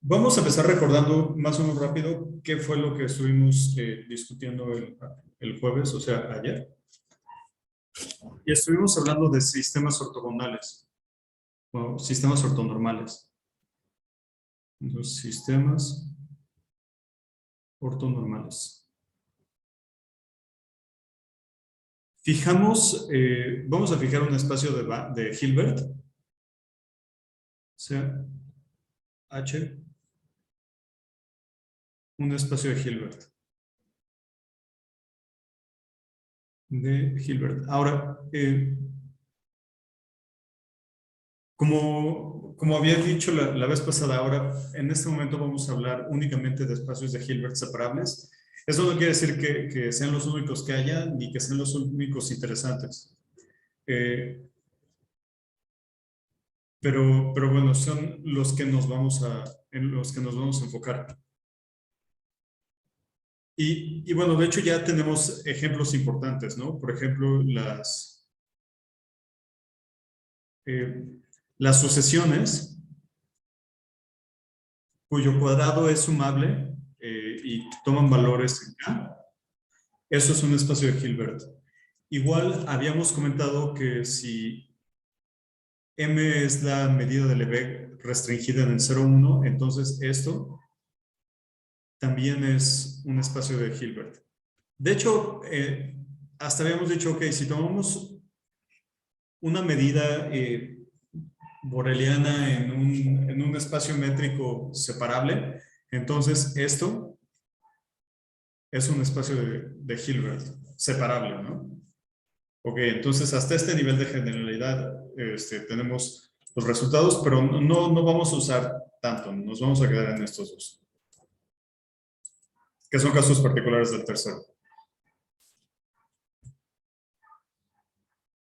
Vamos a empezar recordando más o menos rápido qué fue lo que estuvimos discutiendo el jueves, o sea, ayer. Y estuvimos hablando de sistemas ortogonales, o sistemas ortonormales. Entonces, sistemas ortonormales. Vamos a fijar un espacio de Hilbert, o sea, H, un espacio de Hilbert. Ahora, como había dicho la vez pasada, ahora en este momento vamos a hablar únicamente de espacios de Hilbert separables. Eso no quiere decir que sean los únicos que haya, ni que sean los únicos interesantes. Pero bueno, son los que en los que nos vamos a enfocar. Y bueno, de hecho ya tenemos ejemplos importantes, ¿no? Por ejemplo, las sucesiones cuyo cuadrado es sumable y toman valores en K. Eso es un espacio de Hilbert. Igual habíamos comentado que si M es la medida de Lebesgue restringida en el 0,1, entonces esto también es un espacio de Hilbert. De hecho, hasta habíamos dicho, ok, si tomamos una medida boreliana en un espacio métrico separable, entonces esto es un espacio de Hilbert separable, ¿no? Ok, entonces hasta este nivel de generalidad tenemos los resultados, pero no vamos a usar tanto, nos vamos a quedar en estos dos, que son casos particulares del tercero.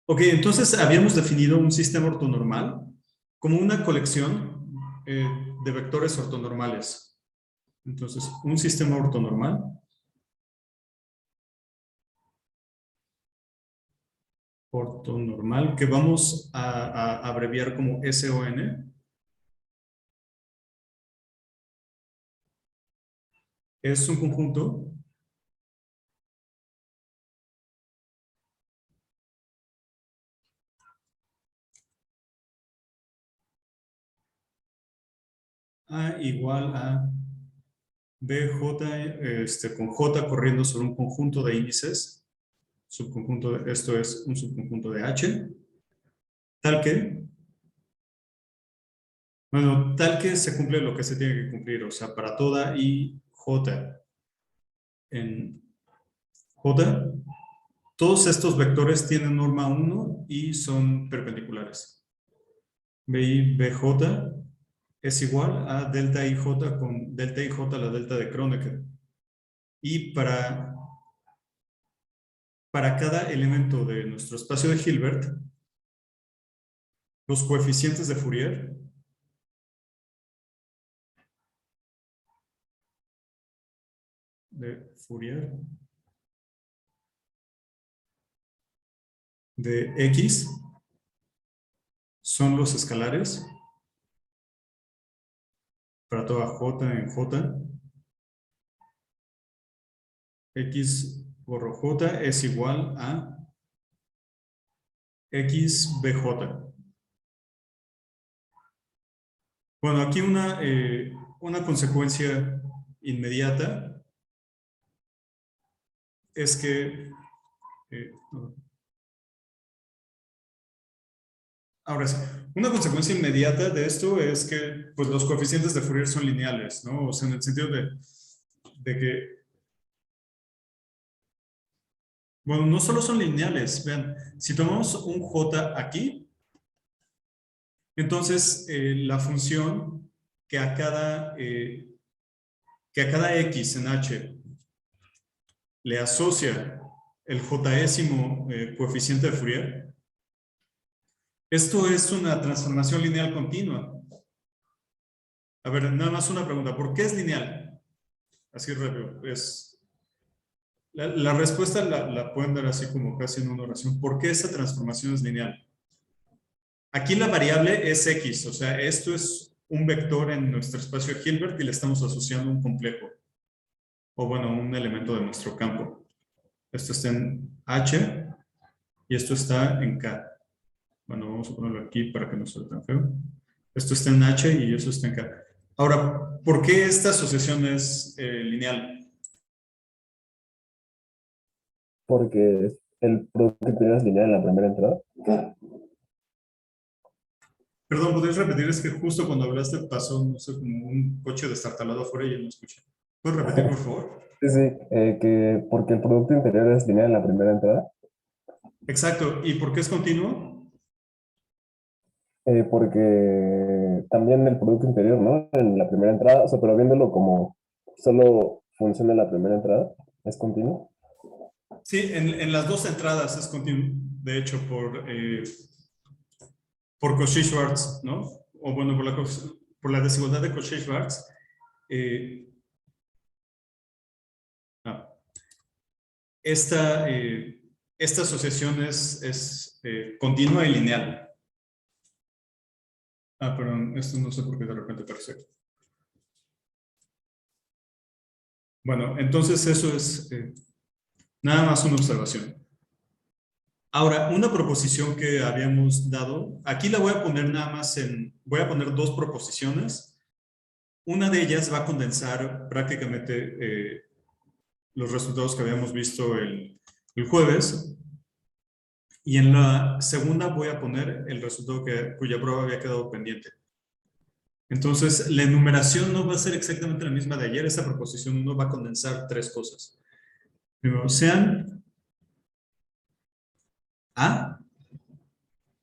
Ok, entonces habíamos definido un sistema ortonormal como una colección de vectores ortonormales. Entonces, un sistema ortonormal que vamos a abreviar como SON, es un conjunto A igual a BJ con J corriendo sobre un conjunto de índices, esto es un subconjunto de H, tal que se cumple lo que se tiene que cumplir, o sea, para toda I J en J, todos estos vectores tienen norma 1 y son perpendiculares. BI, BJ es igual a delta IJ con delta IJ la delta de Kronecker. Y para cada elemento de nuestro espacio de Hilbert, los coeficientes de Fourier de X son los escalares para toda J en J. X por J es igual a XBJ. Bueno, aquí una consecuencia inmediata es que ahora sí, una consecuencia inmediata de esto es que pues, los coeficientes de Fourier son lineales, ¿no? O sea, en el sentido de que, bueno, no solo son lineales, vean, si tomamos un J aquí, entonces la función que a cada X en H le asocia el Jésimo coeficiente de Fourier, esto es una transformación lineal continua. A ver, nada más una pregunta. ¿Por qué es lineal? Así rápido. La respuesta la pueden dar así como casi en una oración. ¿Por qué esa transformación es lineal? Aquí la variable es X. O sea, esto es un vector en nuestro espacio de Hilbert y le estamos asociando un complejo, o bueno, un elemento de nuestro campo. Esto está en H y esto está en K. Bueno, vamos a ponerlo aquí para que no sea tan feo. Esto está en H y eso está en K. Ahora, ¿por qué esta asociación es lineal? Porque el producto interior es lineal en la primera entrada. Perdón, ¿podrías repetir? Es que justo cuando hablaste pasó, no sé, como un coche destartalado afuera y yo no escuché. ¿Puedes repetir, por favor? Sí, sí, que porque el producto interior es lineal en la primera entrada. Exacto. ¿Y por qué es continuo? Porque también el producto interior, ¿no? En la primera entrada, o sea, pero viéndolo como solo funciona en la primera entrada, es continuo. Sí, en las dos entradas es continuo. De hecho, por Cauchy-Schwarz, ¿no? O bueno, por la desigualdad de Cauchy-Schwarz. Eh, ah, esta, esta asociación es continua y lineal. Ah, perdón, esto no sé por qué de repente aparece. Bueno, entonces eso es nada más una observación. Ahora, una proposición que habíamos dado, aquí la voy a poner nada más voy a poner dos proposiciones. Una de ellas va a condensar prácticamente los resultados que habíamos visto el jueves. Y en la segunda voy a poner el resultado cuya prueba había quedado pendiente. Entonces, la enumeración no va a ser exactamente la misma de ayer. Esa proposición 1 va a condensar tres cosas. Primero, sean A,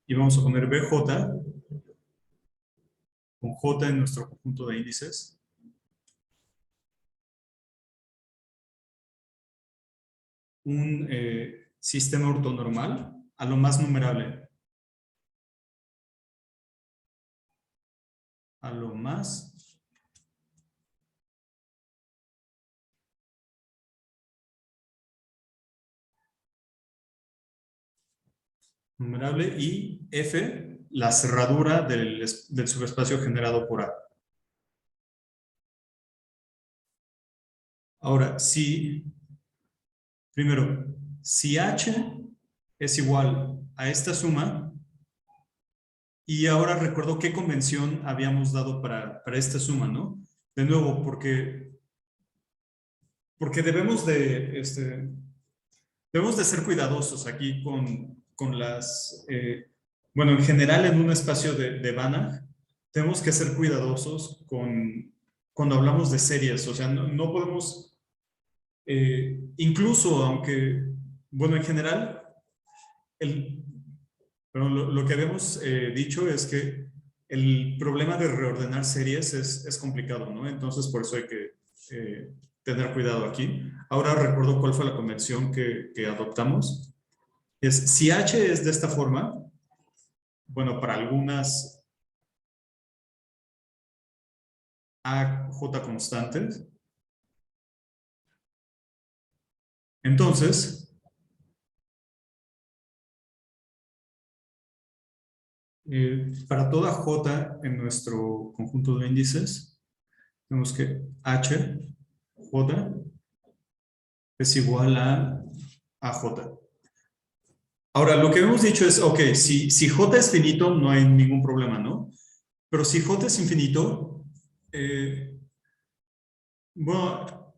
y vamos a poner BJ, con J en nuestro conjunto de índices. Un sistema ortonormal a lo más numerable. A lo más numerable y F, la cerradura del subespacio generado por A. Ahora, primero, si H es igual a esta suma, y ahora recuerdo qué convención habíamos dado para esta suma, ¿no? De nuevo, porque debemos de ser cuidadosos aquí con las... bueno, en general en un espacio de Banach, tenemos que ser cuidadosos cuando hablamos de series. O sea, no podemos... incluso aunque... Bueno, en general, pero lo que habíamos dicho es que el problema de reordenar series es complicado, ¿no? Entonces, por eso hay que tener cuidado aquí. Ahora recuerdo cuál fue la convención que adoptamos. Si H es de esta forma, bueno, para algunas AJ constantes, entonces, para toda J en nuestro conjunto de índices, tenemos que H, J, es igual a AJ. Ahora, lo que hemos dicho es, ok, si J es finito, no hay ningún problema, ¿no? Pero si J es infinito, bueno,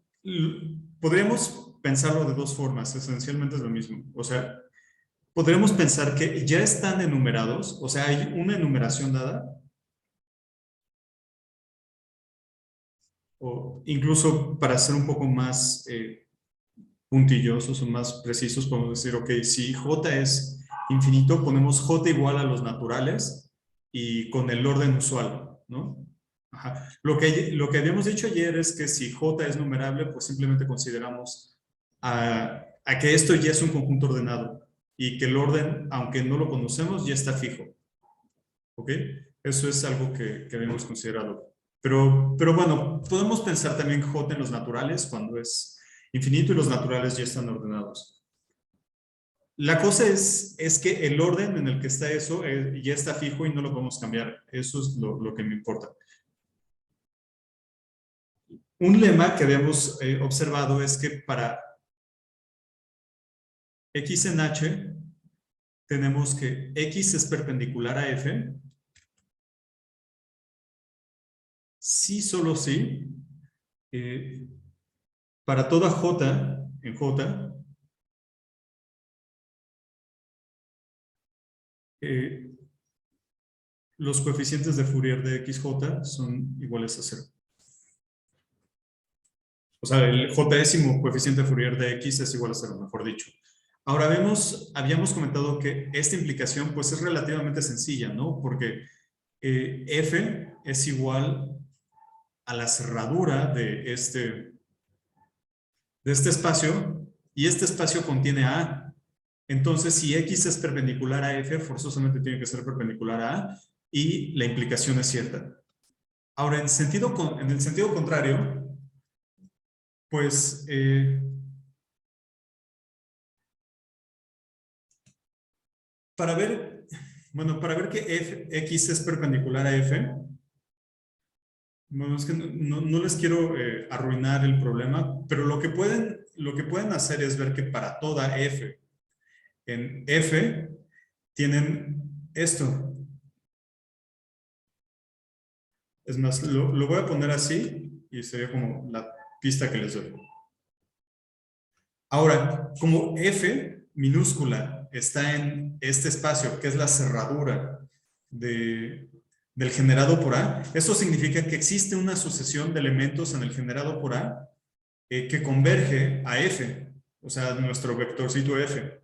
podríamos pensarlo de dos formas, esencialmente es lo mismo. O sea, podríamos pensar que ya están enumerados, o sea, hay una enumeración dada, o incluso para ser un poco más puntillosos o más precisos, podemos decir, ok, si J es infinito, ponemos J igual a los naturales y con el orden usual, ¿no? Ajá. Lo que habíamos dicho ayer es que si J es numerable, pues simplemente consideramos a que esto ya es un conjunto ordenado y que el orden, aunque no lo conocemos, ya está fijo. ¿Ok? Eso es algo que habíamos considerado. Pero bueno, podemos pensar también J en los naturales cuando es infinito y los naturales ya están ordenados. La cosa es que el orden en el que está eso ya está fijo y no lo podemos cambiar. Eso es lo que me importa. un lema que habíamos observado es que para X en H tenemos que X es perpendicular a F, sí, solo sí, para toda J en J, los coeficientes de Fourier de XJ son iguales a 0. O sea, el jésimo coeficiente de Fourier de X es igual a 0, mejor dicho. Ahora habíamos comentado que esta implicación pues es relativamente sencilla, ¿no? Porque F es igual a la cerradura de este espacio y este espacio contiene a A. Entonces, si X es perpendicular a F, forzosamente tiene que ser perpendicular a A y la implicación es cierta. Ahora, en el sentido contrario, pues para ver que X es perpendicular a F, bueno, es que no les quiero arruinar el problema, pero lo que pueden hacer es ver que para toda F, en F tienen esto. Es más, lo voy a poner así y sería como la pista que les doy. Ahora, como F minúscula está en este espacio, que es la cerradura del generado por A, eso significa que existe una sucesión de elementos en el generado por A que converge a F, o sea, nuestro vectorcito F.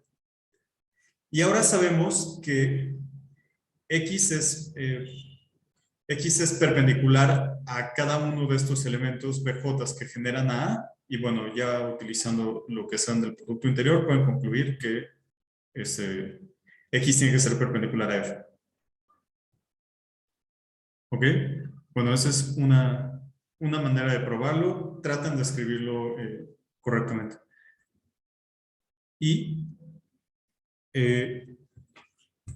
Y ahora sabemos que X es perpendicular a cada uno de estos elementos BJ que generan a A, y bueno, ya utilizando lo que sean del producto interior, pueden concluir que X tiene que ser perpendicular a F. ¿Ok? Bueno, esa es una manera de probarlo. Tratan de escribirlo correctamente. Y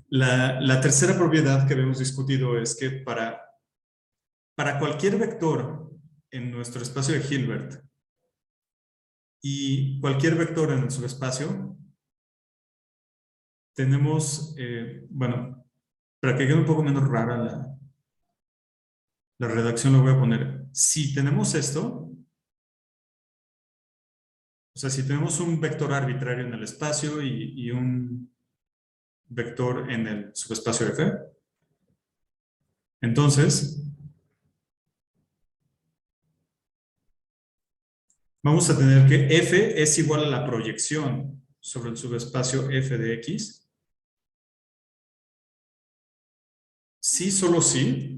la tercera propiedad que habíamos discutido es que para cualquier vector en nuestro espacio de Hilbert y cualquier vector en el subespacio, tenemos, bueno, para que quede un poco menos rara la redacción, lo voy a poner. Si tenemos esto, o sea, si tenemos un vector arbitrario en el espacio y un vector en el subespacio F, entonces vamos a tener que F es igual a la proyección sobre el subespacio F de X. Sí, solo sí.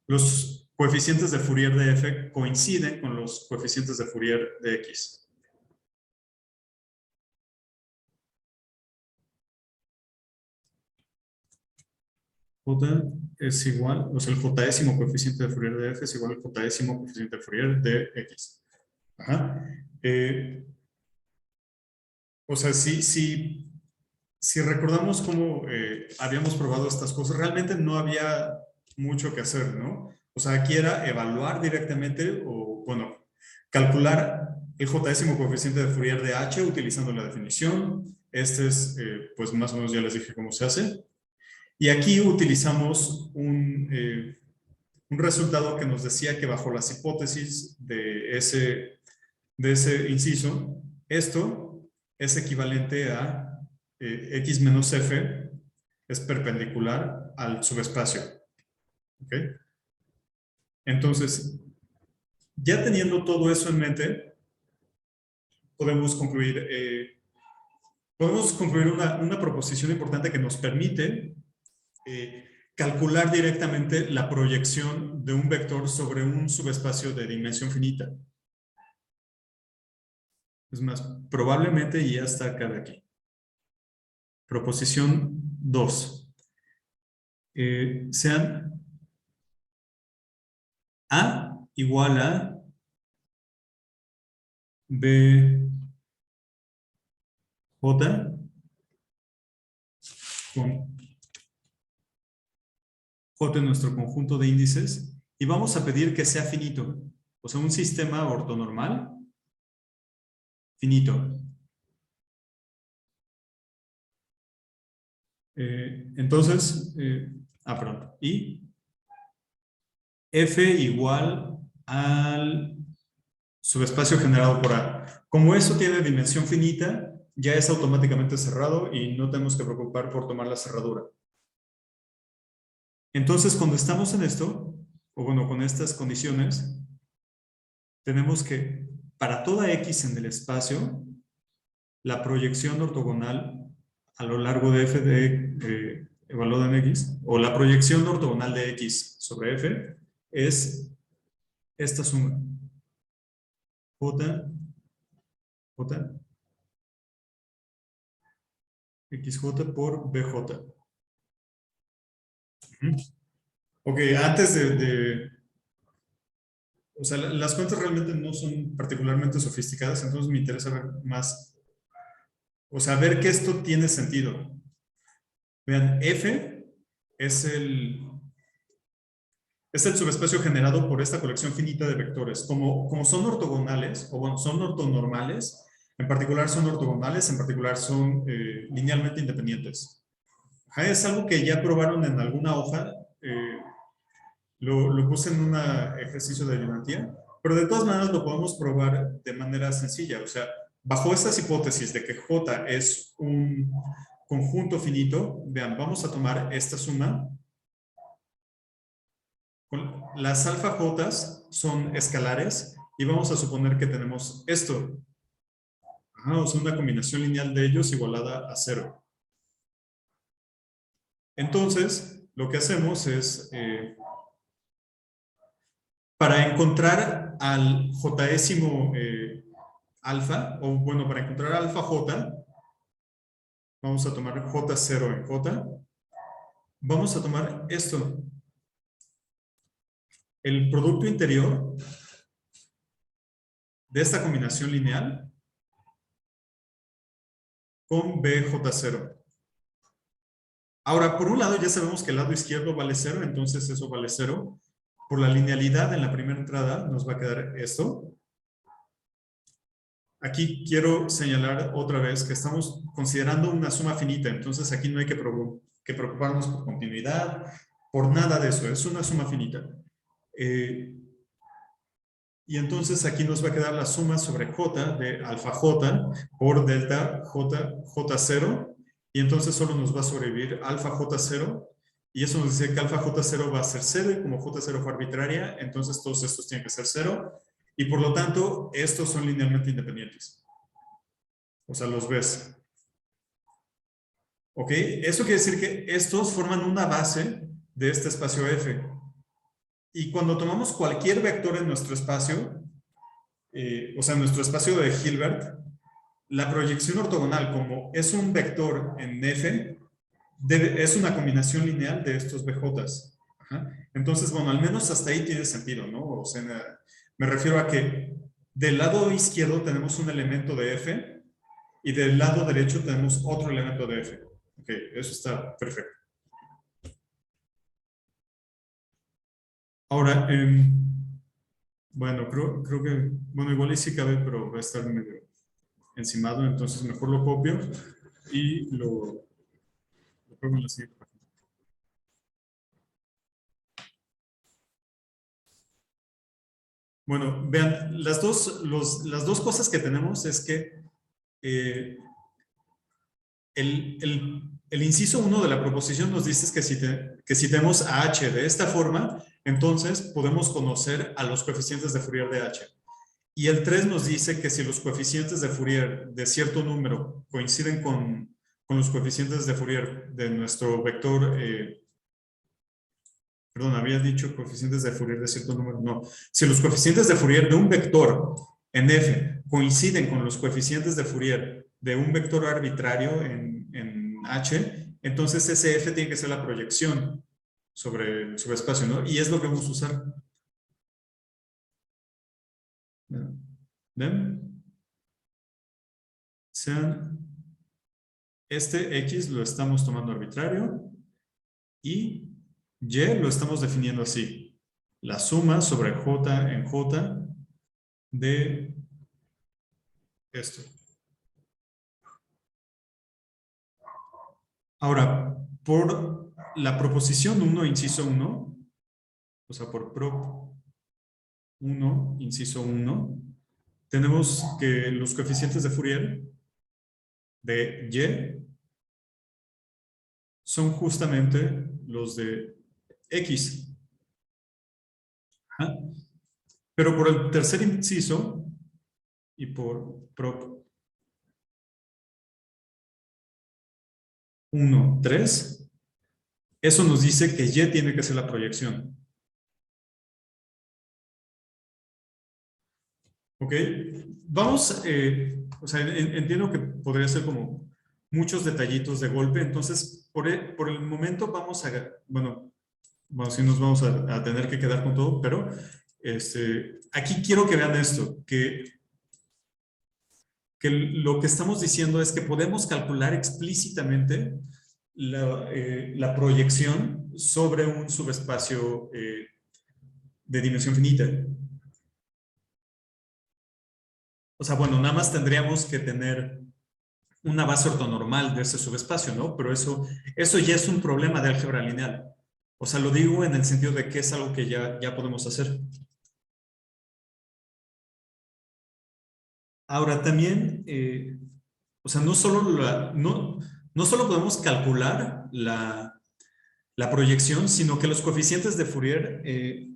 Los coeficientes de Fourier de F coinciden con los coeficientes de Fourier de X. J es igual, o sea, el jésimo coeficiente de Fourier de F es igual al jésimo coeficiente de Fourier de X. Ajá. O sea, si recordamos cómo habíamos probado estas cosas, realmente no había mucho que hacer, ¿no? O sea, aquí era evaluar directamente o, bueno, calcular el jésimo coeficiente de Fourier de H utilizando la definición. Este es, pues más o menos ya les dije cómo se hace. Y aquí utilizamos un resultado que nos decía que bajo las hipótesis de ese inciso, esto es equivalente a X menos F es perpendicular al subespacio. ¿Ok? Entonces, ya teniendo todo eso en mente, podemos concluir una proposición importante que nos permite calcular directamente la proyección de un vector sobre un subespacio de dimensión finita. Es más, probablemente ya está acá de aquí. Proposición 2. Sean A igual a B J con J en nuestro conjunto de índices y vamos a pedir que sea finito. O sea, un sistema ortonormal finito. Entonces, perdón. Y F igual al subespacio generado por A. Como eso tiene dimensión finita, ya es automáticamente cerrado y no tenemos que preocupar por tomar la cerradura. Entonces, cuando estamos en esto, o bueno, con estas condiciones, tenemos que, para toda X en el espacio, la proyección ortogonal a lo largo de F evaluada en X, o la proyección ortogonal de X sobre F, es esta suma. J, J, XJ por BJ. Ok, antes o sea, las cuentas realmente no son particularmente sofisticadas, entonces me interesa ver más, o sea, ver que esto tiene sentido. Vean, F es el subespacio generado por esta colección finita de vectores. Como son ortogonales, o bueno, son ortonormales, en particular son ortogonales, en particular son linealmente independientes. Es algo que ya probaron en alguna hoja, lo puse en un ejercicio de ayudantía, pero de todas maneras lo podemos probar de manera sencilla. O sea, bajo estas hipótesis de que J es un conjunto finito, vean, vamos a tomar esta suma. Las alfa J son escalares y vamos a suponer que tenemos esto. O sea, una combinación lineal de ellos igualada a 0. Entonces, lo que hacemos es, para encontrar al jésimo alfa, o bueno, para encontrar alfa J, vamos a tomar J0 en J. Vamos a tomar esto. El producto interior de esta combinación lineal con BJ0. Ahora, por un lado ya sabemos que el lado izquierdo vale 0, entonces eso vale 0. Por la linealidad en la primera entrada nos va a quedar esto. Aquí quiero señalar otra vez que estamos considerando una suma finita, entonces aquí no hay que preocuparnos por continuidad, por nada de eso, es una suma finita. Y entonces aquí nos va a quedar la suma sobre J de alfa J por delta J, J0, y entonces solo nos va a sobrevivir alfa J0, y eso nos dice que alfa J0 va a ser 0, y como J0 fue arbitraria, entonces todos estos tienen que ser 0, y por lo tanto, estos son linealmente independientes. O sea, los ves. ¿Ok? Eso quiere decir que estos forman una base de este espacio F. Y cuando tomamos cualquier vector en nuestro espacio, o sea, nuestro espacio de Hilbert, la proyección ortogonal, como es un vector en F, es una combinación lineal de estos BJs. Entonces, bueno, al menos hasta ahí tiene sentido, ¿no? O sea, me refiero a que del lado izquierdo tenemos un elemento de F y del lado derecho tenemos otro elemento de F. Ok, eso está perfecto. Ahora, bueno, creo que, bueno, igual y sí cabe, pero va a estar medio encimado, entonces mejor lo copio y lo pego en la siguiente página. Bueno, vean, las dos cosas que tenemos es que el inciso 1 de la proposición nos dice que si tenemos a H de esta forma, entonces podemos conocer a los coeficientes de Fourier de H. Y el 3 nos dice que si los coeficientes de Fourier de cierto número coinciden con los coeficientes de Fourier de nuestro vector, perdón, había dicho coeficientes de Fourier de cierto número, no. Si los coeficientes de Fourier de un vector en F coinciden con los coeficientes de Fourier de un vector arbitrario en H, entonces ese F tiene que ser la proyección sobre el subespacio, ¿no? Y es lo que vamos a usar. ¿Ven? Sean, este X lo estamos tomando arbitrario y Y lo estamos definiendo así. la suma sobre J en J de esto. Ahora, por la proposición 1, inciso 1, o sea, por prop 1, inciso 1, tenemos que los coeficientes de Fourier de Y son justamente los de X. Ajá. Pero por el tercer inciso y por prop 1, 3, eso nos dice que Y tiene que ser la proyección. ¿Ok? Vamos, o sea, entiendo que podría ser como muchos detallitos de golpe, entonces por el momento vamos a, bueno, sí nos vamos a tener que quedar con todo, pero aquí quiero que vean esto, que lo que estamos diciendo es que podemos calcular explícitamente la proyección sobre un subespacio de dimensión finita. O sea, bueno, nada más tendríamos que tener una base ortonormal de ese subespacio, ¿no? Pero eso ya es un problema de álgebra lineal. O sea, lo digo en el sentido de que es algo que ya podemos hacer. Ahora, también, o sea, no solo podemos calcular la proyección, sino que los coeficientes de Fourier,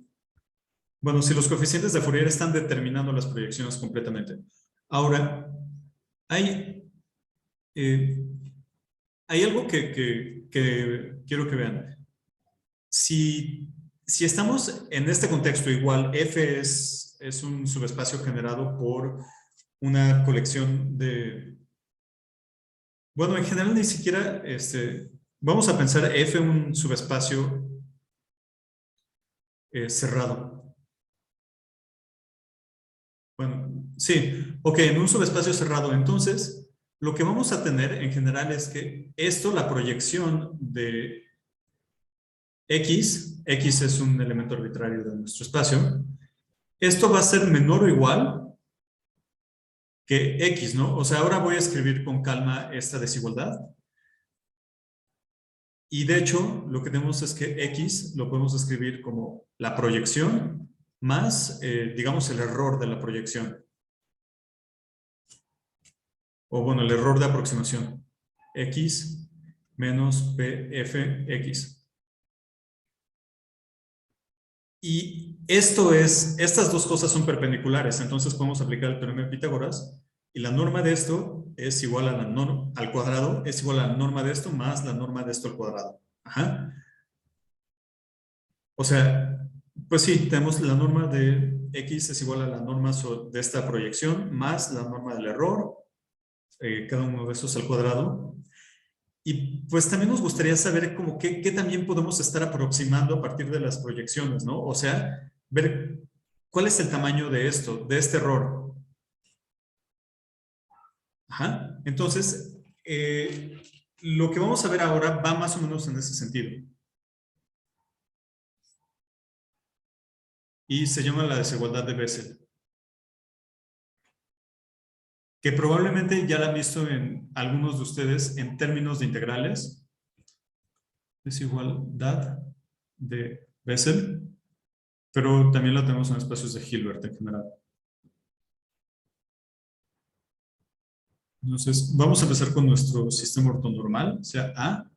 bueno, si los coeficientes de Fourier están determinando las proyecciones completamente. Ahora, hay algo que quiero que vean. Si estamos en este contexto, igual F es un subespacio generado por una colección de... Bueno, en general ni siquiera, vamos a pensar F un subespacio cerrado. Bueno, sí, ok, en un subespacio cerrado, entonces, lo que vamos a tener en general es que esto, la proyección de X es un elemento arbitrario de nuestro espacio, esto va a ser menor o igual que X, ¿no? O sea, ahora voy a escribir con calma esta desigualdad. Y de hecho, lo que tenemos es que X lo podemos escribir como la proyección más, digamos, el error de la proyección. O bueno, el error de aproximación. X menos PFX. Y estas dos cosas son perpendiculares, entonces podemos aplicar el teorema de Pitágoras y la norma de esto es igual a la norma al cuadrado, es igual a la norma de esto más la norma de esto al cuadrado. Ajá. O sea, pues sí, tenemos la norma de X es igual a la norma de esta proyección más la norma del error, cada uno de esos al cuadrado. Y pues también nos gustaría saber como qué también podemos estar aproximando a partir de las proyecciones, ¿no? O sea, ver cuál es el tamaño de esto, de este error. Ajá. Entonces, lo que vamos a ver ahora va más o menos en ese sentido. Y se llama la desigualdad de Bessel. Que probablemente ya la han visto en algunos de ustedes en términos de integrales. Desigualdad de Bessel. Pero también la tenemos en espacios de Hilbert en general. Entonces, vamos a empezar con nuestro sistema ortonormal, o sea, A.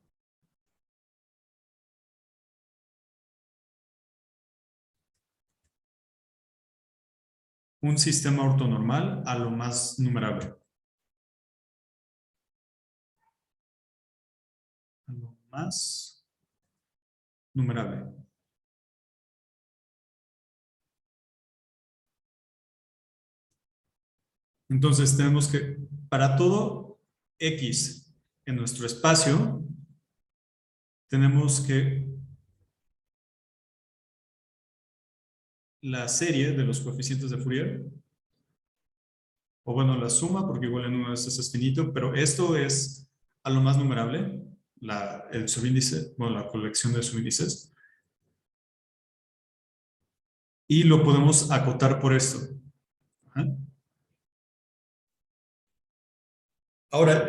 Un sistema ortonormal a lo más numerable. A lo más numerable. Entonces, tenemos que, para todo X en nuestro espacio, tenemos que la serie de los coeficientes de Fourier, o bueno, la suma, porque igual en uno de estos es finito, pero esto es a lo más numerable, el subíndice, bueno, la colección de subíndices. y lo podemos acotar por esto. Ajá. Ahora,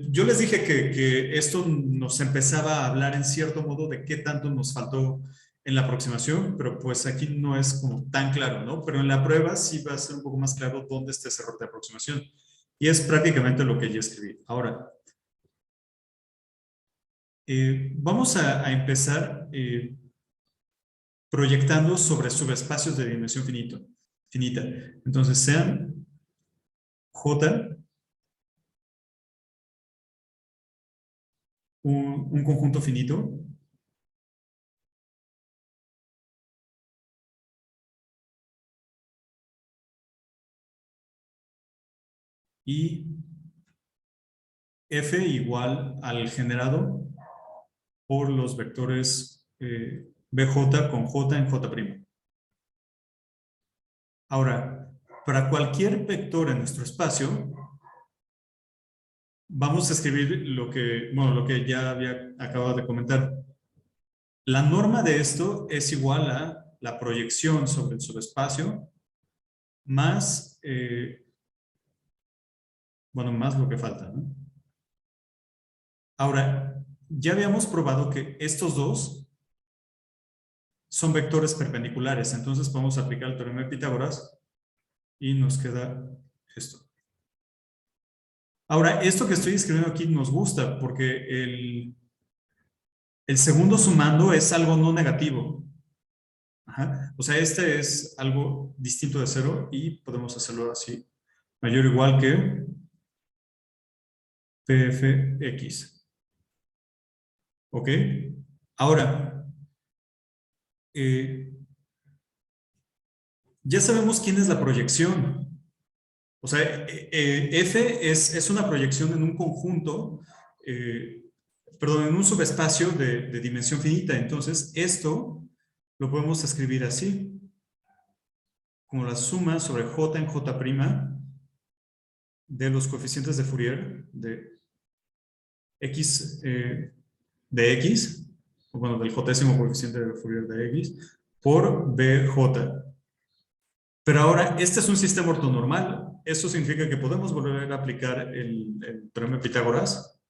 yo les dije que esto nos empezaba a hablar en cierto modo de qué tanto nos faltó en la aproximación, pero pues aquí no es como tan claro, ¿no? Pero en la prueba sí va a ser un poco más claro dónde está ese error de aproximación. Y es prácticamente lo que yo escribí. Ahora, vamos a empezar proyectando sobre subespacios de dimensión finita. Entonces, sean J un conjunto finito y F igual al generado por los vectores BJ con J en J'. Ahora, para cualquier vector en nuestro espacio, vamos a escribir lo que ya había acabado de comentar. La norma de esto es igual a la proyección sobre el subespacio más, más lo que falta, ¿no? Ahora, ya habíamos probado que estos dos son vectores perpendiculares, entonces podemos aplicar el teorema de Pitágoras y nos queda esto. Ahora, esto que estoy escribiendo aquí nos gusta porque el segundo sumando es algo no negativo. Ajá. O sea, este es algo distinto de cero y podemos hacerlo así. Mayor o igual que PFX. ¿Ok? Ahora, ya sabemos quién es la proyección. O sea, F es una proyección en un conjunto, perdón, en un subespacio de dimensión finita. Entonces, esto lo podemos escribir así, como la suma sobre J en J' de los coeficientes de Fourier de X, bueno, del jésimo coeficiente de Fourier de X, por BJ. Pero ahora, este es un sistema ortonormal. Eso significa que podemos volver a aplicar el teorema de Pitágoras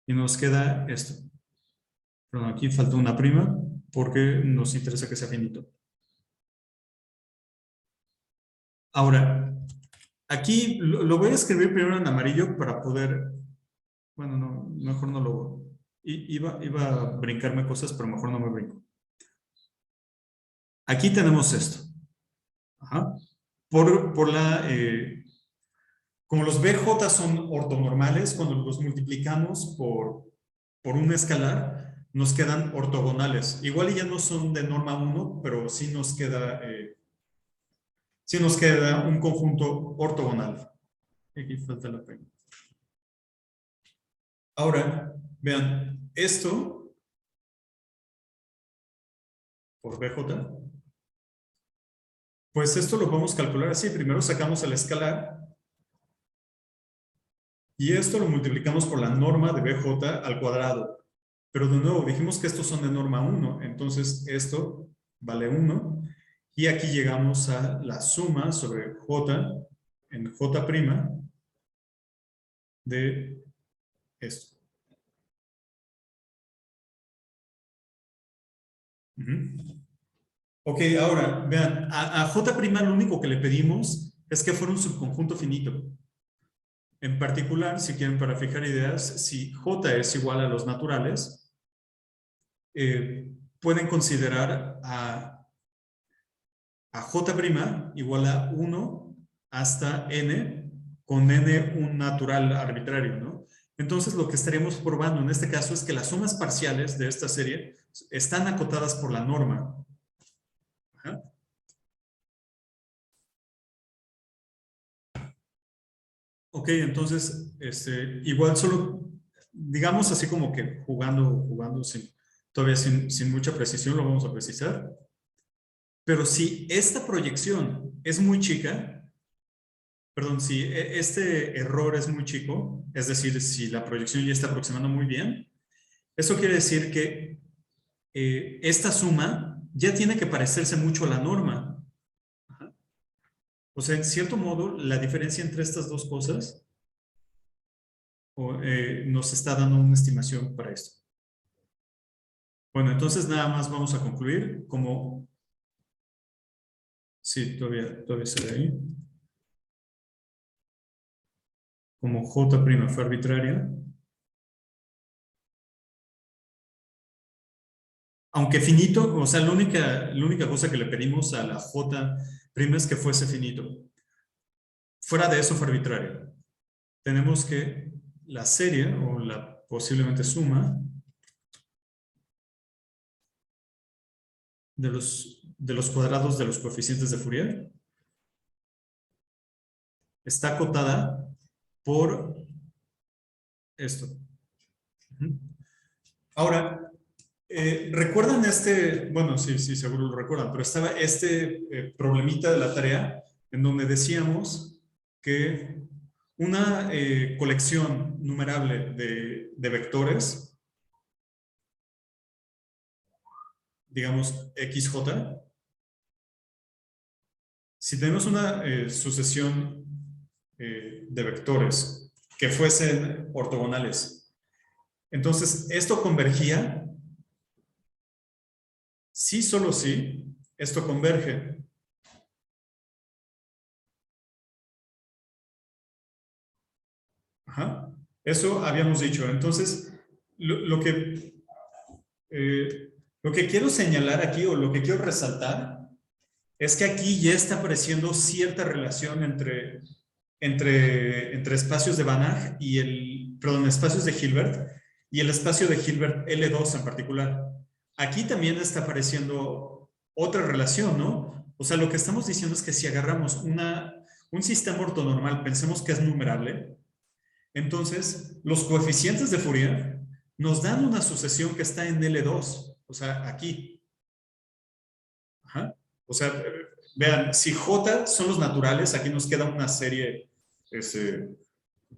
y nos queda esto. Perdón, aquí falta una prima porque nos interesa que sea finito. Ahora, aquí lo voy a escribir primero en amarillo para poder... Bueno, no, mejor no lo... Iba a brincarme cosas, pero mejor no me brinco. Aquí tenemos esto. Ajá. Como los BJ son ortonormales, cuando los multiplicamos por un escalar, nos quedan ortogonales. Igual ya no son de norma 1, pero sí nos queda un conjunto ortogonal. Aquí falta la pena. Ahora, vean, esto por BJ, pues esto lo podemos calcular así. Primero sacamos el escalar y esto lo multiplicamos por la norma de BJ al cuadrado. Pero de nuevo, dijimos que estos son de norma 1, entonces esto vale 1. Y aquí llegamos a la suma sobre J en J' de esto. Ok, ahora, vean, a J' lo único que le pedimos es que fuera un subconjunto finito. En particular, si quieren para fijar ideas, si J es igual a los naturales, pueden considerar a J' igual a 1 hasta n, con n un natural arbitrario, ¿no? Entonces, lo que estaríamos probando en este caso es que las sumas parciales de esta serie están acotadas por la norma. Ajá. Ok, entonces, igual solo, digamos así como que jugando todavía sin mucha precisión, lo vamos a precisar. Pero si esta proyección es muy chica, perdón, si este error es muy chico, es decir, si la proyección ya está aproximando muy bien, eso quiere decir que esta suma ya tiene que parecerse mucho a la norma. O sea, en cierto modo, la diferencia entre estas dos cosas nos está dando una estimación para esto. Bueno, entonces nada más vamos a concluir como... Sí, todavía se ve ahí. Como J' fue arbitraria. Aunque finito, o sea, la única cosa que le pedimos a la J' es que fuese finito. Fuera de eso fue arbitrario. Tenemos que la serie o la posiblemente suma de los cuadrados de los coeficientes de Fourier está acotada por esto. Ahora, ¿recuerdan bueno, sí, seguro lo recuerdan, pero estaba este problemita de la tarea en donde decíamos que una colección numerable de vectores, digamos XJ, si tenemos una sucesión de vectores que fuesen ortogonales, entonces esto convergía, sí, solo sí, esto converge. Ajá. Eso habíamos dicho. Entonces, lo que quiero señalar aquí o lo que quiero resaltar es que aquí ya está apareciendo cierta relación entre espacios de Banach y espacios de Hilbert y el espacio de Hilbert L2 en particular. Aquí también está apareciendo otra relación, ¿no? O sea, lo que estamos diciendo es que si agarramos un sistema ortonormal, pensemos que es numerable, entonces los coeficientes de Fourier nos dan una sucesión que está en L2, o sea, aquí. Ajá. O sea, vean, si J son los naturales, aquí nos queda una serie, o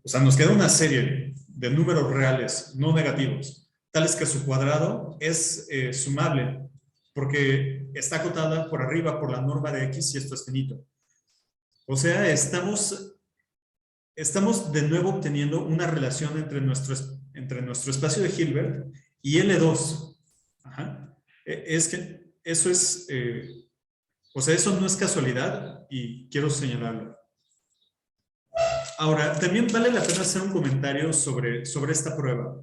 sea, nos queda una serie de números reales no negativos, tales que su cuadrado es sumable, porque está acotada por arriba por la norma de X y esto es finito. O sea, estamos de nuevo obteniendo una relación entre nuestro espacio de Hilbert y L2. Ajá. Es que eso es... o sea, eso no es casualidad y quiero señalarlo. Ahora, también vale la pena hacer un comentario sobre esta prueba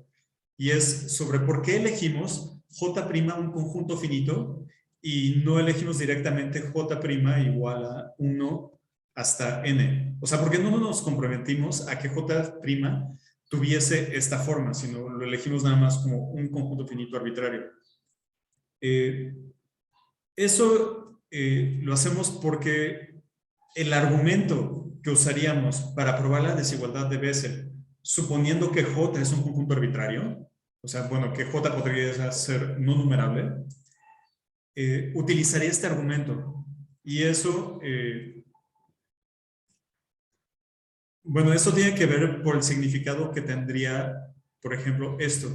y es sobre por qué elegimos J' un conjunto finito y no elegimos directamente J' igual a 1 hasta n. O sea, ¿por qué no nos comprometimos a que J' tuviese esta forma, sino lo elegimos nada más como un conjunto finito arbitrario? Eso lo hacemos porque el argumento que usaríamos para probar la desigualdad de Bessel, suponiendo que J es un conjunto arbitrario, o sea, bueno, que J podría ser no numerable, utilizaría este argumento. Y eso, bueno, eso tiene que ver por el significado que tendría, por ejemplo, esto.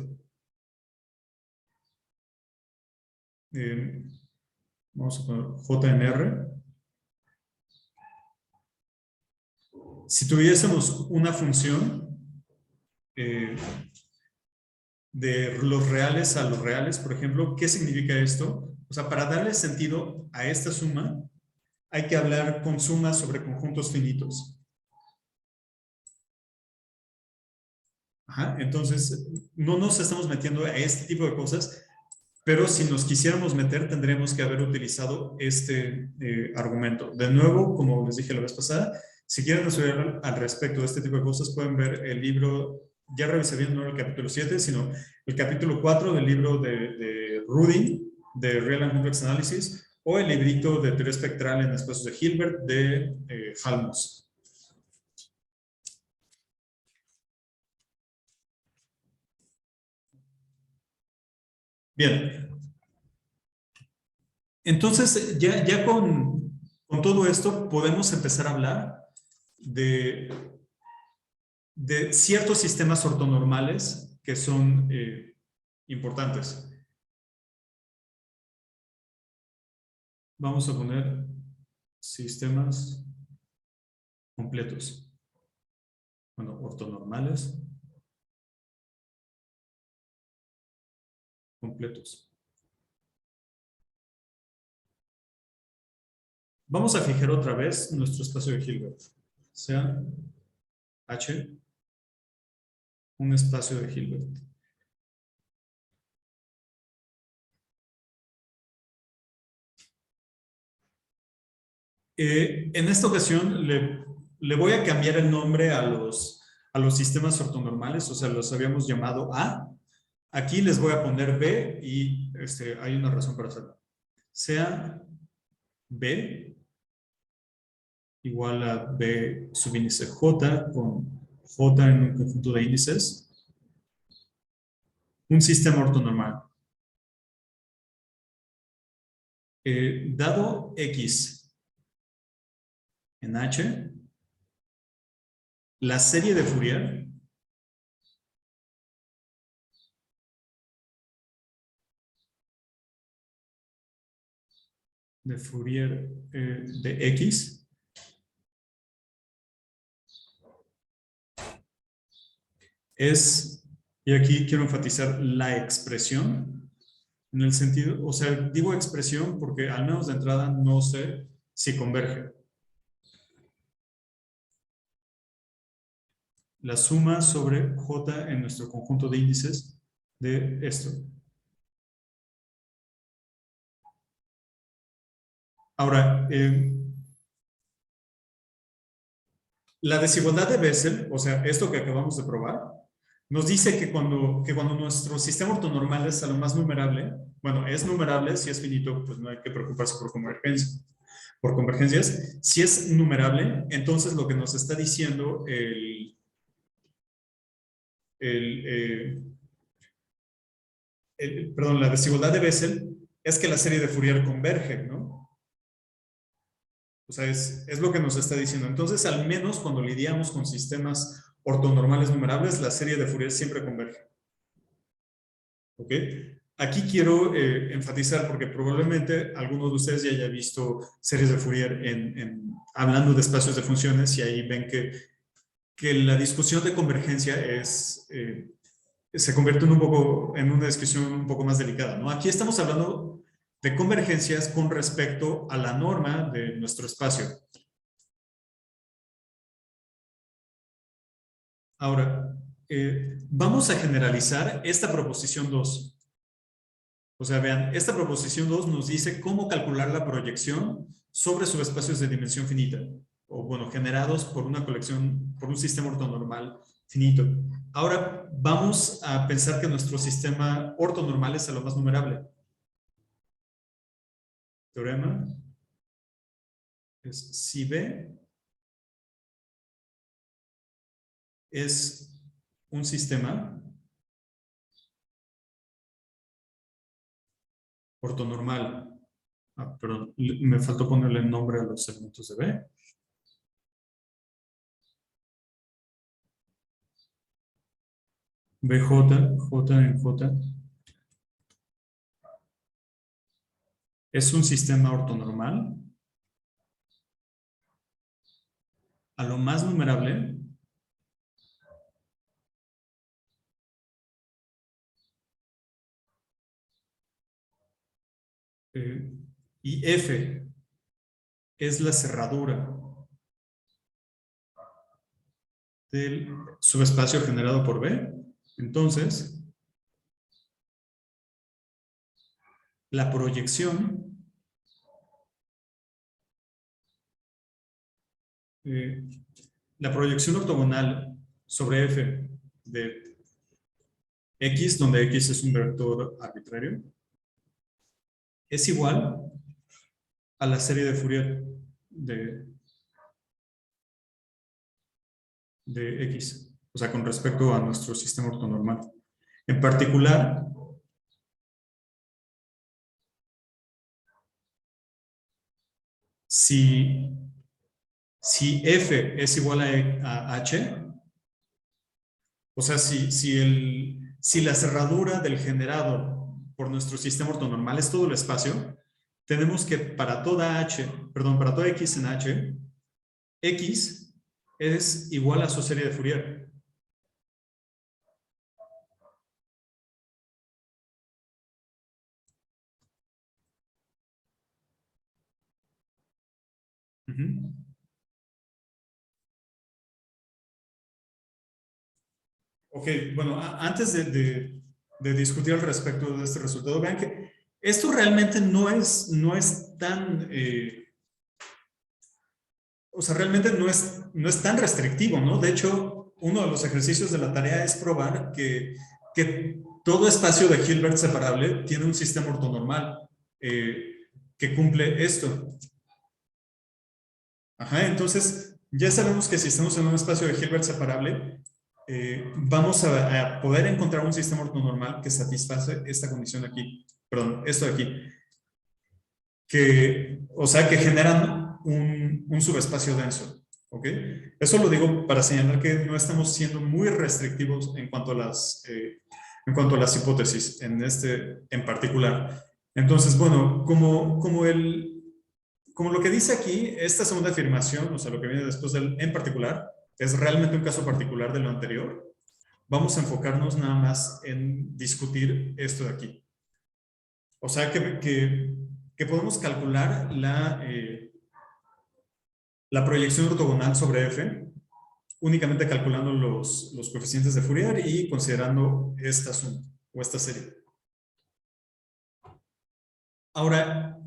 Vamos a poner J en R. Si tuviésemos una función de los reales a los reales, por ejemplo, ¿qué significa esto? O sea, para darle sentido a esta suma, hay que hablar con sumas sobre conjuntos finitos. Ajá, entonces, no nos estamos metiendo a este tipo de cosas, pero si nos quisiéramos meter, tendremos que haber utilizado este argumento. De nuevo, como les dije la vez pasada, si quieren estudiar al respecto de este tipo de cosas, pueden ver el libro, ya revisé bien, no el capítulo 7, sino el capítulo 4 del libro de Rudin, de Real and Complex Analysis, o el librito de teoría espectral en espacios de Hilbert, de Halmos. Bien. Entonces, ya con todo esto podemos empezar a hablar de ciertos sistemas ortonormales que son importantes. Vamos a poner sistemas completos. Bueno, ortonormales completos. Vamos a fijar otra vez nuestro espacio de Hilbert. Sea H un espacio de Hilbert. En esta ocasión le voy a cambiar el nombre a los sistemas ortonormales, o sea, los habíamos llamado A. Aquí les voy a poner B y hay una razón para hacerlo. Sea B igual a B subíndice J con J en un conjunto de índices. Un sistema ortonormal. Dado X en H, la serie de Fourier de X es, y aquí quiero enfatizar la expresión, en el sentido, o sea, digo expresión porque al menos de entrada no sé si converge. La suma sobre J en nuestro conjunto de índices de esto. Ahora, la desigualdad de Bessel, o sea, esto que acabamos de probar, nos dice que cuando nuestro sistema ortonormal es a lo más numerable, bueno, es numerable, si es finito, pues no hay que preocuparse por convergencias. Si es numerable, entonces lo que nos está diciendo la desigualdad de Bessel es que la serie de Fourier converge, ¿no? O sea, es lo que nos está diciendo. Entonces, al menos cuando lidiamos con sistemas ortonormales numerables, la serie de Fourier siempre converge. ¿Ok? Aquí quiero enfatizar, porque probablemente algunos de ustedes ya hayan visto series de Fourier hablando de espacios de funciones y ahí ven que la discusión de convergencia se convierte en una discusión un poco más delicada, ¿no? Aquí estamos hablando de convergencias con respecto a la norma de nuestro espacio. Ahora, vamos a generalizar esta proposición 2. O sea, vean, esta proposición 2 nos dice cómo calcular la proyección sobre subespacios de dimensión finita, o bueno, generados por una colección, por un sistema ortonormal finito. Ahora vamos a pensar que nuestro sistema ortonormal es a lo más numerable. Teorema es si B es un sistema ortonormal. Perdón, me faltó ponerle el nombre a los segmentos de B. BJ, J en J. Es un sistema ortonormal a lo más numerable y F es la cerradura del subespacio generado por B. Entonces, la proyección ortogonal sobre F de X, donde X es un vector arbitrario, es igual a la serie de Fourier de X, o sea, con respecto a nuestro sistema ortonormal. En particular, si F es igual a H, o sea, si la cerradura del generado por nuestro sistema ortonormal es todo el espacio, tenemos que para toda X en H, X es igual a su serie de Fourier. Uh-huh. Ok, bueno, antes de discutir al respecto de este resultado, vean que esto realmente no es tan, o sea, realmente no es tan restrictivo, ¿no? De hecho, uno de los ejercicios de la tarea es probar que todo espacio de Hilbert separable tiene un sistema ortonormal que cumple esto. Ajá, entonces ya sabemos que si estamos en un espacio de Hilbert separable, vamos a poder encontrar un sistema ortonormal que satisface esta condición aquí, perdón, esto de aquí, o sea, que generan un subespacio denso, ¿ok? Eso lo digo para señalar que no estamos siendo muy restrictivos en cuanto a las hipótesis en particular. Entonces, bueno, como lo que dice aquí, esta segunda afirmación, o sea, lo que viene después del en particular, es realmente un caso particular de lo anterior. Vamos a enfocarnos nada más en discutir esto de aquí. O sea, que podemos calcular la proyección ortogonal sobre F únicamente calculando los coeficientes de Fourier y considerando esta suma o esta serie. Ahora,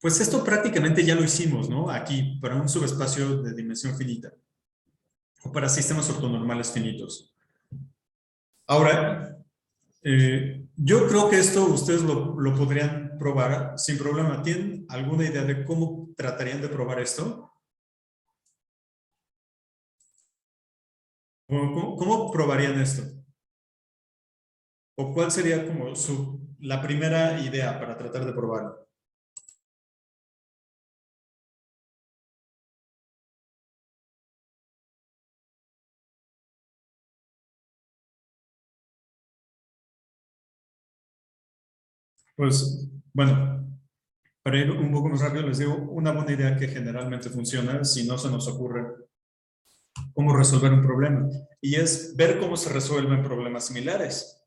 pues esto prácticamente ya lo hicimos, ¿no? Aquí, para un subespacio de dimensión finita o para sistemas ortonormales finitos. Ahora, yo creo que esto ustedes lo podrían probar sin problema. ¿Tienen alguna idea de cómo tratarían de probar esto? ¿Cómo probarían esto? ¿O cuál sería como la primera idea para tratar de probarlo? Pues, bueno, para ir un poco más rápido, les digo una buena idea que generalmente funciona si no se nos ocurre cómo resolver un problema. Y es ver cómo se resuelven problemas similares.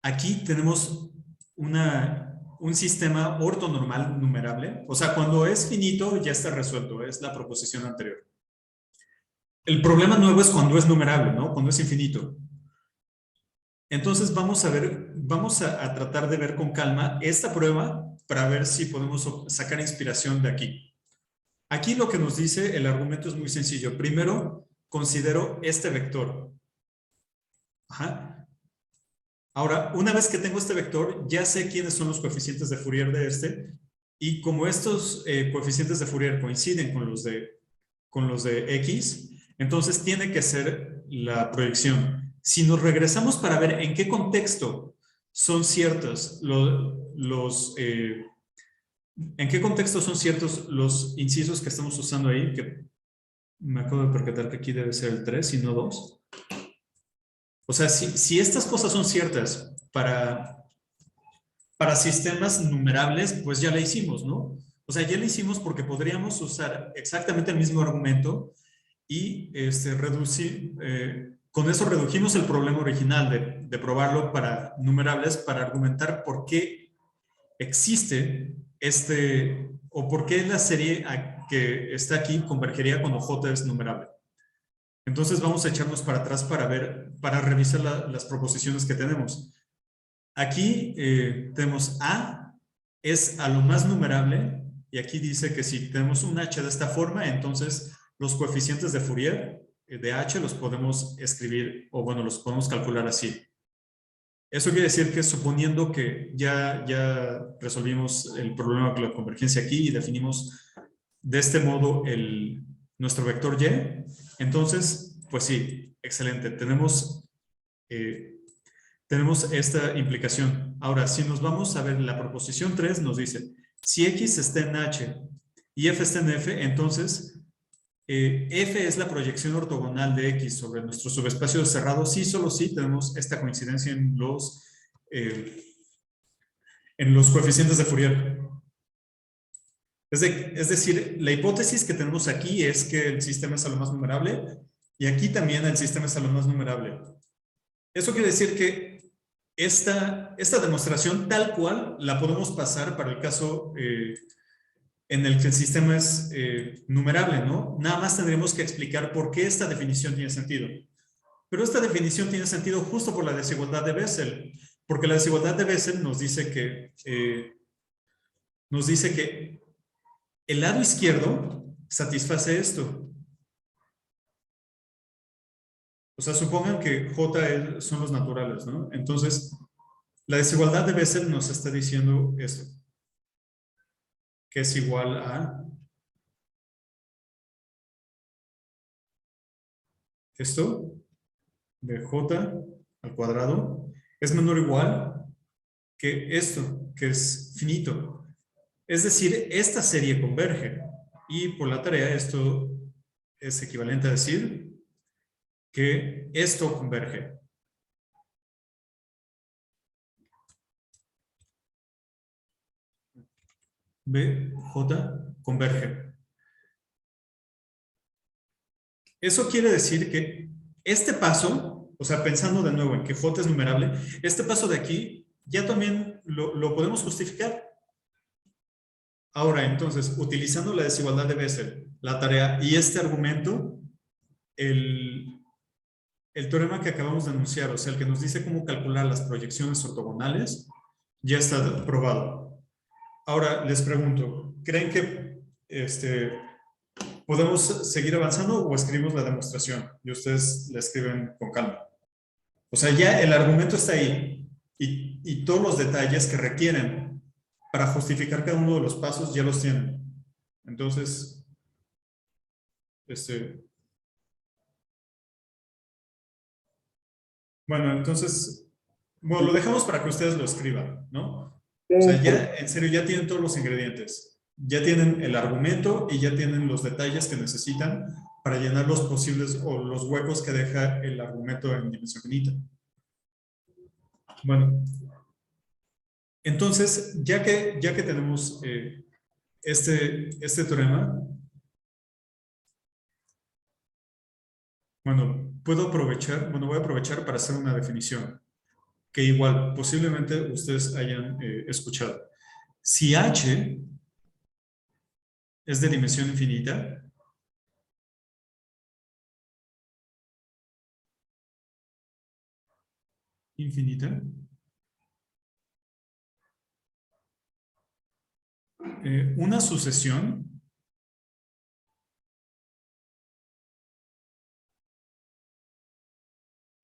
Aquí tenemos un sistema ortonormal numerable. O sea, cuando es finito ya está resuelto, es la proposición anterior. El problema nuevo es cuando es numerable, ¿no? Cuando es infinito. Entonces vamos a tratar de ver con calma esta prueba para ver si podemos sacar inspiración de aquí. Aquí lo que nos dice el argumento es muy sencillo. Primero, considero este vector. Ajá. Ahora, una vez que tengo este vector, ya sé quiénes son los coeficientes de Fourier de este, y como estos coeficientes de Fourier coinciden con los de X, entonces tiene que ser la proyección. Si nos regresamos para ver en qué contexto son ciertos en qué contexto son ciertos los incisos que estamos usando ahí, que me acabo de percatar que aquí debe ser el 3 y no 2. O sea, si estas cosas son ciertas para sistemas numerables, pues ya la hicimos, ¿no? O sea, ya la hicimos porque podríamos usar exactamente el mismo argumento y con eso redujimos el problema original de probarlo para numerables para argumentar por qué existe o por qué la serie que está aquí convergería cuando J es numerable. Entonces vamos a echarnos para atrás para revisar las proposiciones que tenemos. Aquí tenemos A es a lo más numerable y aquí dice que si tenemos un H de esta forma, entonces los coeficientes de Fourier de H los podemos escribir o bueno, los podemos calcular así. Eso quiere decir que suponiendo que ya resolvimos el problema de la convergencia aquí y definimos de este modo nuestro vector Y, entonces, pues sí, excelente. Tenemos esta implicación. Ahora, si nos vamos a ver la proposición 3, nos dice, si X está en H y F está en F, entonces F es la proyección ortogonal de X sobre nuestro subespacio cerrado, sí, solo sí tenemos esta coincidencia en los coeficientes de Fourier. Es decir, la hipótesis que tenemos aquí es que el sistema es a lo más numerable y aquí también el sistema es a lo más numerable. Eso quiere decir que esta demostración tal cual la podemos pasar para el caso en el que el sistema es numerable, ¿no? Nada más tendremos que explicar por qué esta definición tiene sentido. Pero esta definición tiene sentido justo por la desigualdad de Bessel, porque la desigualdad de Bessel nos dice que el lado izquierdo satisface esto. O sea, supongan que J son los naturales, ¿no? Entonces, la desigualdad de Bessel nos está diciendo esto, que es igual a esto de J al cuadrado es menor o igual que esto, que es finito. Es decir, esta serie converge. Y por la tarea esto es equivalente a decir que esto converge. B, J, converge. Eso quiere decir que este paso, o sea, pensando de nuevo en que J es numerable, este paso de aquí ya también lo podemos justificar. Ahora, entonces, utilizando la desigualdad de Bessel, la tarea y este argumento, el teorema que acabamos de anunciar, o sea, el que nos dice cómo calcular las proyecciones ortogonales, ya está probado. Ahora, les pregunto, ¿creen que podemos seguir avanzando o escribimos la demostración? Y ustedes la escriben con calma. O sea, ya el argumento está ahí y todos los detalles que requieren para justificar cada uno de los pasos ya los tienen. Entonces, bueno, entonces, bueno, lo dejamos para que ustedes lo escriban, ¿no? O sea, ya, en serio, ya tienen todos los ingredientes. Ya tienen el argumento y ya tienen los detalles que necesitan para llenar los posibles o los huecos que deja el argumento en dimensión finita. Bueno, entonces, ya que tenemos este teorema, bueno, voy a aprovechar para hacer una definición que igual posiblemente ustedes hayan escuchado. Si H es de dimensión infinita, una sucesión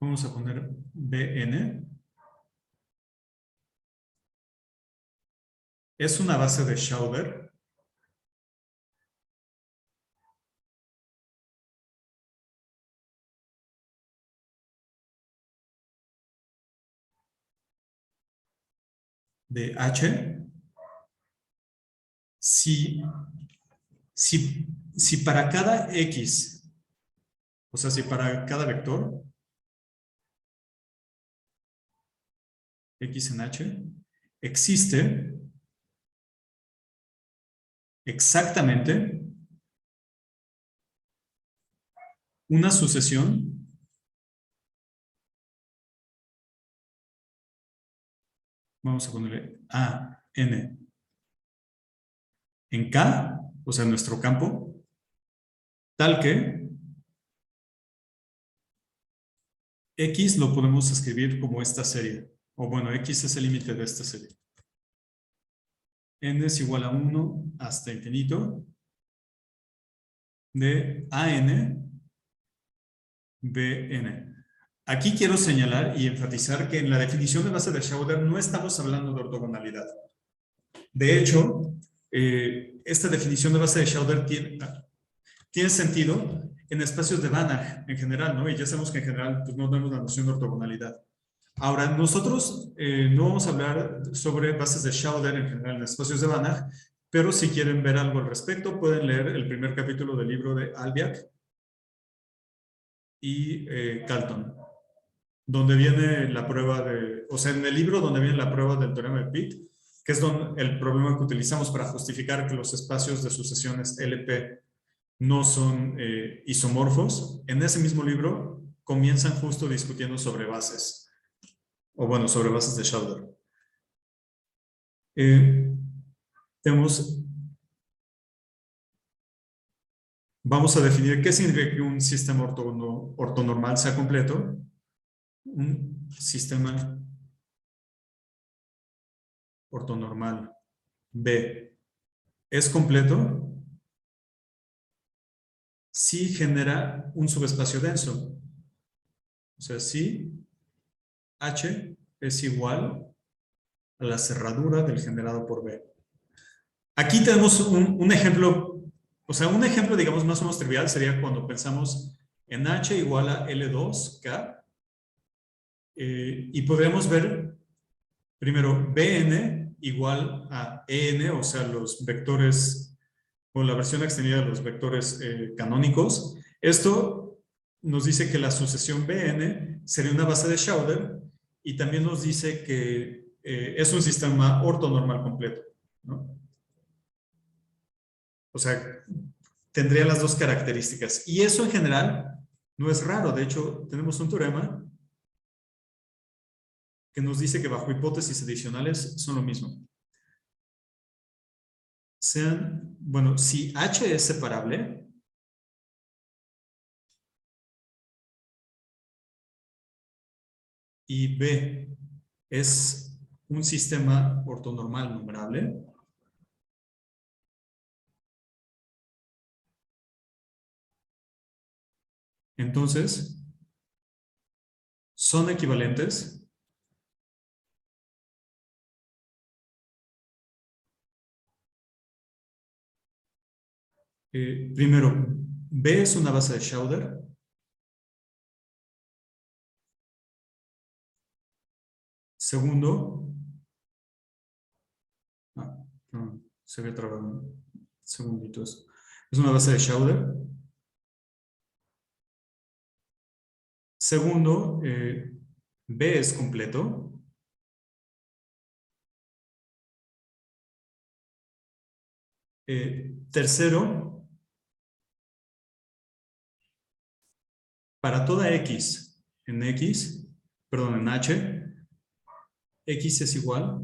vamos a poner Bn, es una base de Schauber de H si para cada X, o sea, si para cada vector X en H existe exactamente una sucesión vamos a ponerle A, N en K, o sea, en nuestro campo, tal que X lo podemos escribir como esta serie. O bueno, X es el límite de esta serie. N es igual a 1 hasta infinito de AN BN. Aquí quiero señalar y enfatizar que en la definición de base de Schauder no estamos hablando de ortogonalidad. De hecho, esta definición de base de Schauder tiene sentido en espacios de Banach en general, ¿no? Y ya sabemos que en general pues, no tenemos la noción de ortogonalidad. Ahora, nosotros no vamos a hablar sobre bases de Schauder en general en espacios de Banach, pero si quieren ver algo al respecto, pueden leer el primer capítulo del libro de Albiach y Calton, donde viene la prueba de, o sea, en el libro donde viene la prueba del teorema de Pitt, que es el problema que utilizamos para justificar que los espacios de sucesiones LP no son isomorfos. En ese mismo libro comienzan justo discutiendo sobre bases, o bueno, sobre bases de Schauder. Vamos a definir qué significa que un sistema ortonormal sea completo. Un sistema ortonormal B es completo si genera un subespacio denso. O sea, si H es igual a la cerradura del generado por B. Aquí tenemos un ejemplo, o sea, un ejemplo, digamos, más o menos trivial sería cuando pensamos en H igual a L2K. Y podemos ver primero Bn igual a En, o sea, los vectores, o la versión extendida de los vectores canónicos. Esto nos dice que la sucesión Bn sería una base de Schauder y también nos dice que es un sistema ortonormal completo, ¿no? O sea, tendría las dos características. Y eso en general no es raro. De hecho, tenemos un teorema que nos dice que bajo hipótesis adicionales son lo mismo. Bueno, si H es separable, y B es un sistema ortonormal numerable, entonces son equivalentes primero, B es una base de Schauder. Segundo, no, se había trabado un segundito eso. Es una base de Schauder. Segundo, B es completo. Tercero, para toda X en X, perdón, en H, X es igual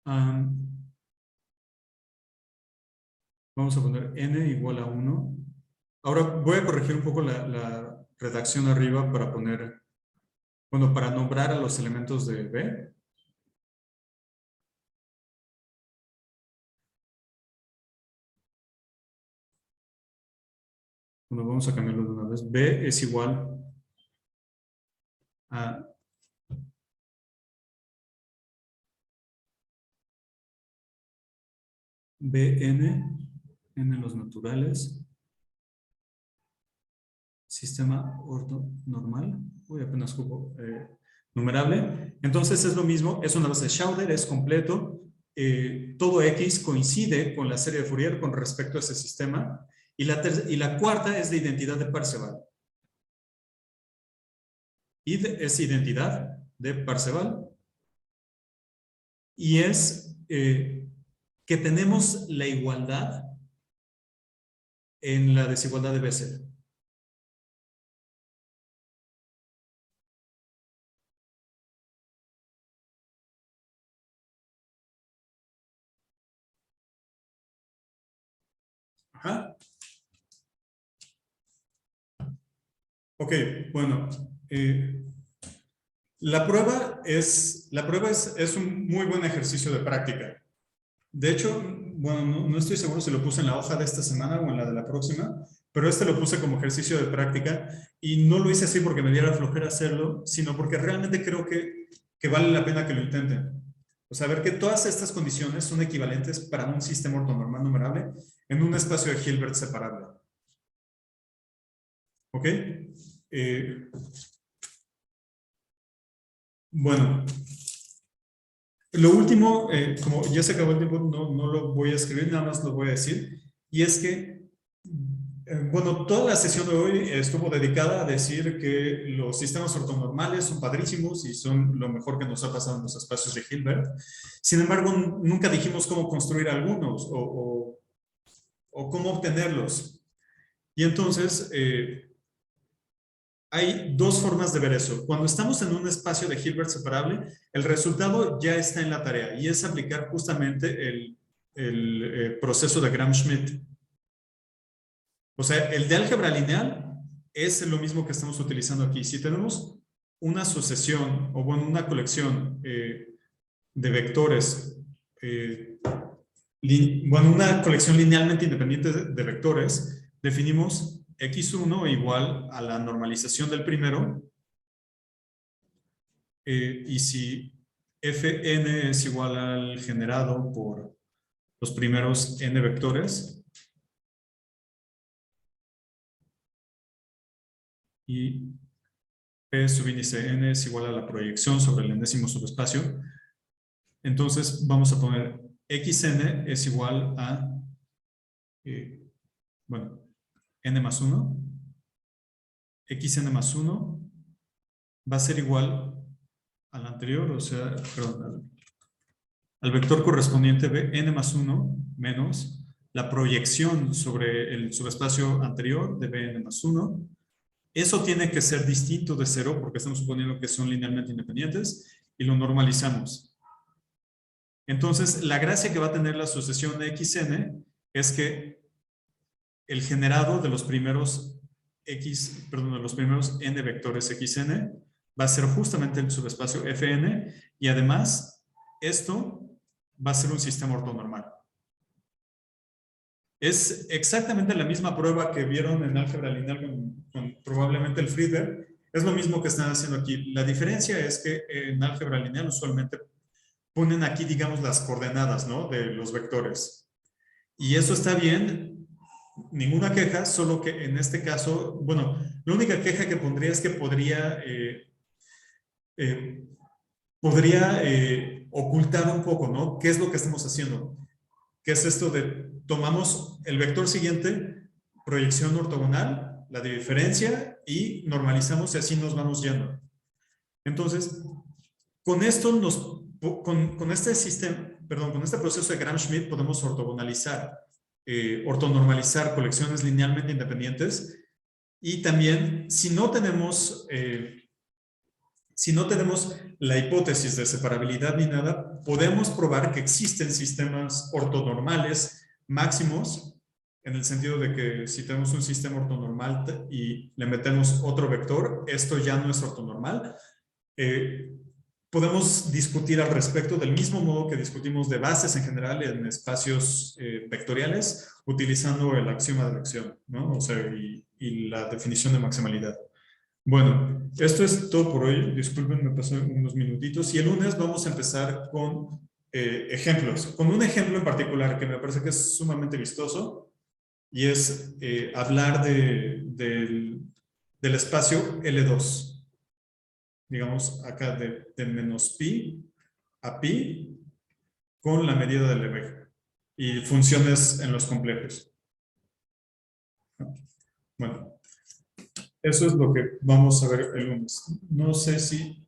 a, vamos a poner N igual a 1. Ahora voy a corregir un poco la redacción arriba para poner, bueno, para nombrar a los elementos de B. Bueno, vamos a cambiarlo de una vez. B es igual a Bn, n los naturales, sistema ortonormal, uy, apenas cupo, numerable. Entonces es lo mismo, es una base de Schauder, es completo. Todo X coincide con la serie de Fourier con respecto a ese sistema. Y la cuarta es de identidad de Parseval. Id es identidad de Parseval. Y es que tenemos la igualdad en la desigualdad de Bessel. Ajá. Ok, bueno. La prueba es un muy buen ejercicio de práctica. De hecho, bueno, no estoy seguro si lo puse en la hoja de esta semana o en la de la próxima, pero este lo puse como ejercicio de práctica y no lo hice así porque me diera flojera hacerlo, sino porque realmente creo que vale la pena que lo intenten. O sea, ver que todas estas condiciones son equivalentes para un sistema ortonormal numerable en un espacio de Hilbert separable. ¿Ok? Bueno, lo último, como ya se acabó el tiempo, no lo voy a escribir, nada más lo voy a decir, y es que Bueno, toda la sesión de hoy estuvo dedicada a decir que los sistemas ortonormales son padrísimos y son lo mejor que nos ha pasado en los espacios de Hilbert. Sin embargo, nunca dijimos cómo construir algunos o cómo obtenerlos. Y entonces, hay dos formas de ver eso. Cuando estamos en un espacio de Hilbert separable, el resultado ya está en la tarea y es aplicar justamente el proceso de Gram-Schmidt. O sea, el de álgebra lineal es lo mismo que estamos utilizando aquí. Si tenemos una sucesión o bueno, una colección de vectores, bueno, una colección linealmente independiente de vectores, definimos x1 igual a la normalización del primero y si fn es igual al generado por los primeros n vectores, y P subíndice n es igual a la proyección sobre el enésimo subespacio. Entonces vamos a poner xn es igual a, bueno, n más 1. xn más 1 va a ser igual al anterior, o sea, perdón, al vector correspondiente n más 1 menos la proyección sobre el subespacio anterior de bn más 1. Eso tiene que ser distinto de 0 porque estamos suponiendo que son linealmente independientes y lo normalizamos. Entonces, la gracia que va a tener la sucesión de xn es que el generado de los primeros de los primeros n vectores xn va a ser justamente el subespacio fn y además esto va a ser un sistema ortonormal. Es exactamente la misma prueba que vieron en álgebra lineal con probablemente el Friedberg. Es lo mismo que están haciendo aquí. La diferencia es que en álgebra lineal usualmente ponen aquí, digamos, las coordenadas, ¿no?, de los vectores. Y eso está bien, ninguna queja, solo que en este caso, bueno, la única queja que pondría es que podría ocultar un poco, ¿no?, qué es lo que estamos haciendo. ¿Qué es esto de tomamos el vector siguiente, proyección ortogonal, la de diferencia y normalizamos y así nos vamos yendo? Entonces, con esto con este sistema, perdón, con este proceso de Gram-Schmidt podemos ortogonalizar, ortonormalizar colecciones linealmente independientes y también si no tenemos la hipótesis de separabilidad ni nada, podemos probar que existen sistemas ortonormales máximos, en el sentido de que si tenemos un sistema ortonormal y le metemos otro vector, esto ya no es ortonormal. Podemos discutir al respecto del mismo modo que discutimos de bases en general en espacios vectoriales, utilizando el axioma de elección, ¿no? O sea, y la definición de maximalidad. Bueno, esto es todo por hoy. Disculpen, me pasé unos minutitos. Y el lunes vamos a empezar con ejemplos. Con un ejemplo en particular que me parece que es sumamente vistoso y es hablar del espacio L2. Digamos acá de menos pi a pi con la medida de Lebesgue y funciones en los complejos. Bueno. Eso es lo que vamos a ver el lunes. No sé si